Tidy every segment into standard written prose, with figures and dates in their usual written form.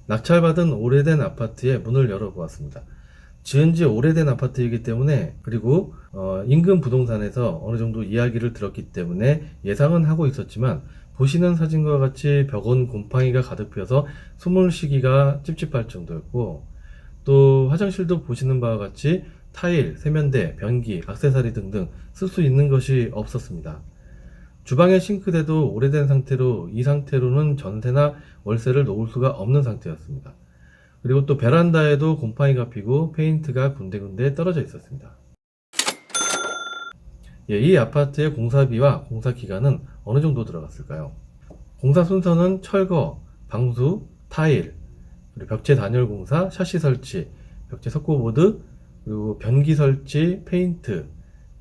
낙찰받은 오래된 아파트에 문을 열어보았습니다. 지은 지 오래된 아파트이기 때문에, 그리고 인근 부동산에서 어느 정도 이야기를 들었기 때문에 예상은 하고 있었지만, 보시는 사진과 같이 벽은 곰팡이가 가득 피어서 숨을 쉬기가 찝찝할 정도였고, 또 화장실도 보시는 바와 같이 타일, 세면대, 변기, 액세서리 등등 쓸 수 있는 것이 없었습니다. 주방의 싱크대도 오래된 상태로, 이 상태로는 전세나 월세를 놓을 수가 없는 상태였습니다. 그리고 또 베란다에도 곰팡이가 피고 페인트가 군데군데 떨어져 있었습니다. 예, 이 아파트의 공사비와 공사 기간은 어느 정도 들어갔을까요? 공사 순서는 철거, 방수, 타일, 그리고 벽체 단열 공사, 샤시 설치, 벽체 석고보드, 그리고 변기 설치, 페인트,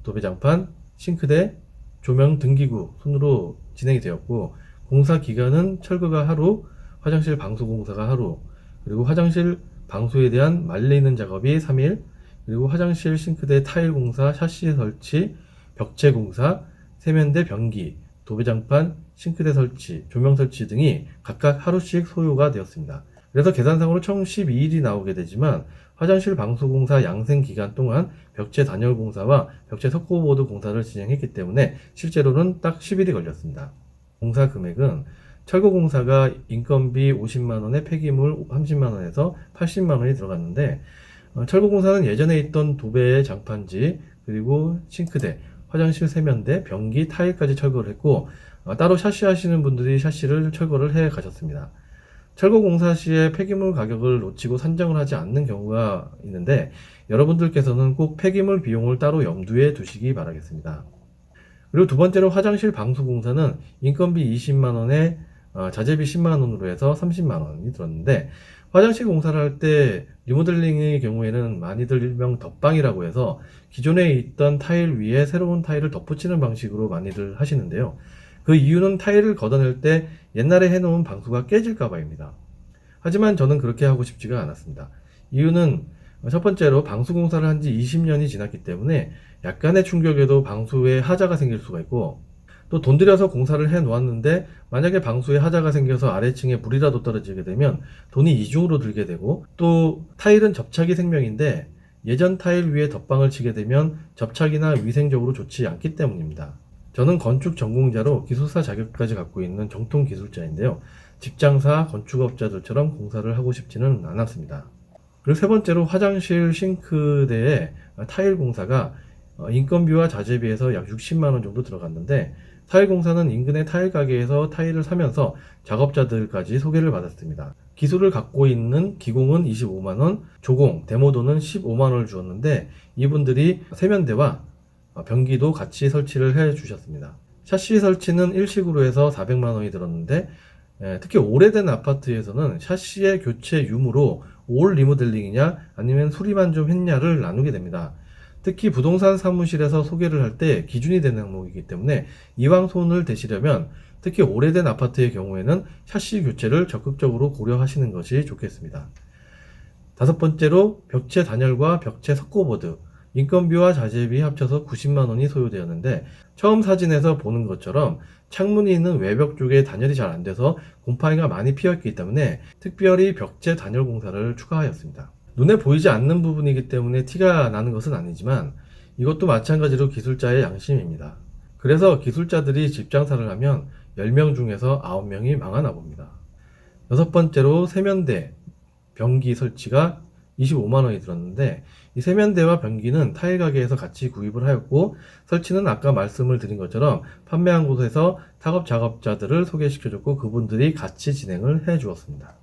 도배장판, 싱크대, 조명 등기구 순으로 진행이 되었고, 공사 기간은 철거가 하루, 화장실 방수 공사가 하루, 그리고 화장실 방수에 대한 말리는 작업이 3일, 그리고 화장실 싱크대 타일 공사, 샤시 설치, 벽체 공사, 세면대 변기, 도배장판, 싱크대 설치, 조명 설치 등이 각각 하루씩 소요가 되었습니다. 그래서 계산상으로 총 12일이 나오게 되지만, 화장실 방수 공사 양생 기간 동안 벽체 단열 공사와 벽체 석고보드 공사를 진행했기 때문에 실제로는 딱 10일이 걸렸습니다. 공사 금액은 철거 공사가 인건비 50만원에 폐기물 30만원에서 80만원이 들어갔는데, 철거 공사는 예전에 있던 도배의 장판지, 그리고 싱크대, 화장실 세면대, 변기, 타일까지 철거를 했고, 따로 샤시 하시는 분들이 샤시를 철거를 해 가셨습니다. 철거 공사 시에 폐기물 가격을 놓치고 산정을 하지 않는 경우가 있는데, 여러분들께서는 꼭 폐기물 비용을 따로 염두에 두시기 바라겠습니다. 그리고 두 번째로 화장실 방수 공사는 인건비 20만원에 자재비 10만원으로 해서 30만원이 들었는데, 화장실 공사를 할 때 리모델링의 경우에는 많이들 일명 덧방이라고 해서 기존에 있던 타일 위에 새로운 타일을 덧붙이는 방식으로 많이들 하시는데요. 그 이유는 타일을 걷어낼 때 옛날에 해놓은 방수가 깨질까봐입니다. 하지만 저는 그렇게 하고 싶지가 않았습니다. 이유는 첫 번째로 방수 공사를 한 지 20년이 지났기 때문에 약간의 충격에도 방수에 하자가 생길 수가 있고, 또 돈 들여서 공사를 해 놓았는데 만약에 방수에 하자가 생겨서 아래층에 물이라도 떨어지게 되면 돈이 이중으로 들게 되고, 또 타일은 접착이 생명인데 예전 타일 위에 덧방을 치게 되면 접착이나 위생적으로 좋지 않기 때문입니다. 저는 건축 전공자로 기술사 자격까지 갖고 있는 정통 기술자인데요. 직장사, 건축업자들처럼 공사를 하고 싶지는 않았습니다. 그리고 세 번째로 화장실 싱크대에 타일 공사가 인건비와 자재비에서 약 60만원 정도 들어갔는데, 타일 공사는 인근의 타일 가게에서 타일을 사면서 작업자들까지 소개를 받았습니다. 기술을 갖고 있는 기공은 25만원, 조공, 데모도는 15만원을 주었는데, 이분들이 세면대와 변기도 같이 설치를 해 주셨습니다. 샤시 설치는 일식으로 해서 400만원이 들었는데, 특히 오래된 아파트에서는 샤시의 교체 유무로 올 리모델링이냐 아니면 수리만 좀 했냐를 나누게 됩니다. 특히 부동산 사무실에서 소개를 할 때 기준이 되는 항목이기 때문에 이왕 손을 대시려면 특히 오래된 아파트의 경우에는 샤시 교체를 적극적으로 고려하시는 것이 좋겠습니다. 다섯 번째로 벽체 단열과 벽체 석고보드, 인건비와 자재비 합쳐서 90만원이 소요되었는데, 처음 사진에서 보는 것처럼 창문이 있는 외벽 쪽에 단열이 잘 안돼서 곰팡이가 많이 피었기 때문에 특별히 벽체 단열 공사를 추가하였습니다. 눈에 보이지 않는 부분이기 때문에 티가 나는 것은 아니지만, 이것도 마찬가지로 기술자의 양심입니다. 그래서 기술자들이 집 장사를 하면 10명 중에서 9명이 망하나 봅니다. 여섯 번째로 세면대, 변기 설치가 25만원이 들었는데, 이 세면대와 변기는 타일 가게에서 같이 구입을 하였고, 설치는 아까 말씀을 드린 것처럼 판매한 곳에서 작업 작업자들을 소개시켜줬고 그분들이 같이 진행을 해 주었습니다.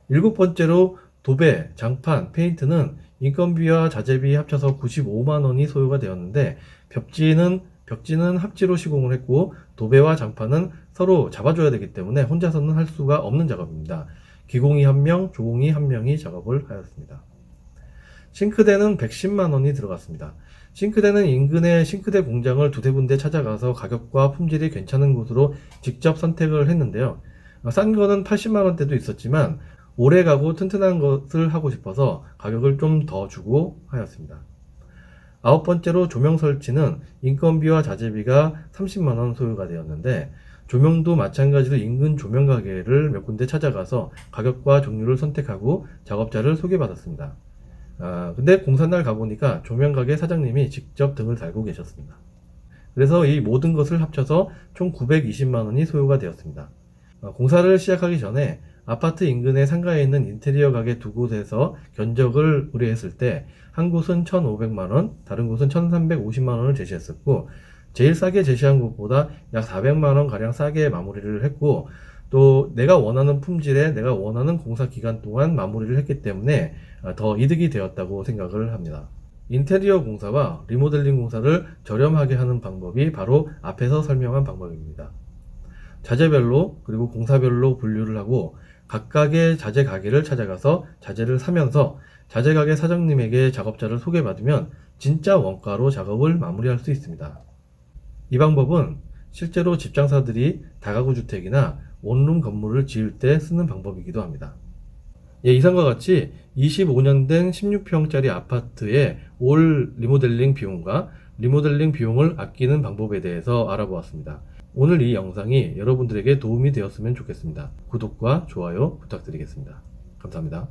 일곱 번째로 도배, 장판, 페인트는 인건비와 자재비 합쳐서 95만원이 소요가 되었는데, 벽지는 합지로 시공을 했고, 도배와 장판은 서로 잡아줘야 되기 때문에 혼자서는 할 수가 없는 작업입니다. 기공이 1명, 조공이 1명이 작업을 하였습니다. 싱크대는 110만원이 들어갔습니다. 싱크대는 인근의 싱크대 공장을 두세 군데 찾아가서 가격과 품질이 괜찮은 곳으로 직접 선택을 했는데요. 싼 거는 80만원대도 있었지만 오래가고 튼튼한 것을 하고 싶어서 가격을 좀 더 주고 하였습니다. 아홉 번째로 조명 설치는 인건비와 자재비가 30만원 소요가 되었는데, 조명도 마찬가지로 인근 조명 가게를 몇 군데 찾아가서 가격과 종류를 선택하고 작업자를 소개받았습니다. 근데 공사날 가보니까 조명 가게 사장님이 직접 등을 달고 계셨습니다. 그래서 이 모든 것을 합쳐서 총 920만 원이 소요가 되었습니다. 공사를 시작하기 전에 아파트 인근의 상가에 있는 인테리어 가게 두 곳에서 견적을 의뢰했을 때 한 곳은 1,500만 원, 다른 곳은 1,350만 원을 제시했었고, 제일 싸게 제시한 곳보다 약 400만 원 가량 싸게 마무리를 했고, 또 내가 원하는 품질에 내가 원하는 공사 기간 동안 마무리를 했기 때문에 더 이득이 되었다고 생각을 합니다. 인테리어 공사와 리모델링 공사를 저렴하게 하는 방법이 바로 앞에서 설명한 방법입니다. 자재별로 그리고 공사별로 분류를 하고 각각의 자재 가게를 찾아가서 자재를 사면서 자재 가게 사장님에게 작업자를 소개받으면 진짜 원가로 작업을 마무리할 수 있습니다. 이 방법은 실제로 집장사들이 다가구 주택이나 원룸 건물을 지을 때 쓰는 방법이기도 합니다. 이상과 같이 25년 된 16평짜리 아파트의 올 리모델링 비용과 리모델링 비용을 아끼는 방법에 대해서 알아보았습니다. 오늘 이 영상이 여러분들에게 도움이 되었으면 좋겠습니다. 구독과 좋아요 부탁드리겠습니다. 감사합니다.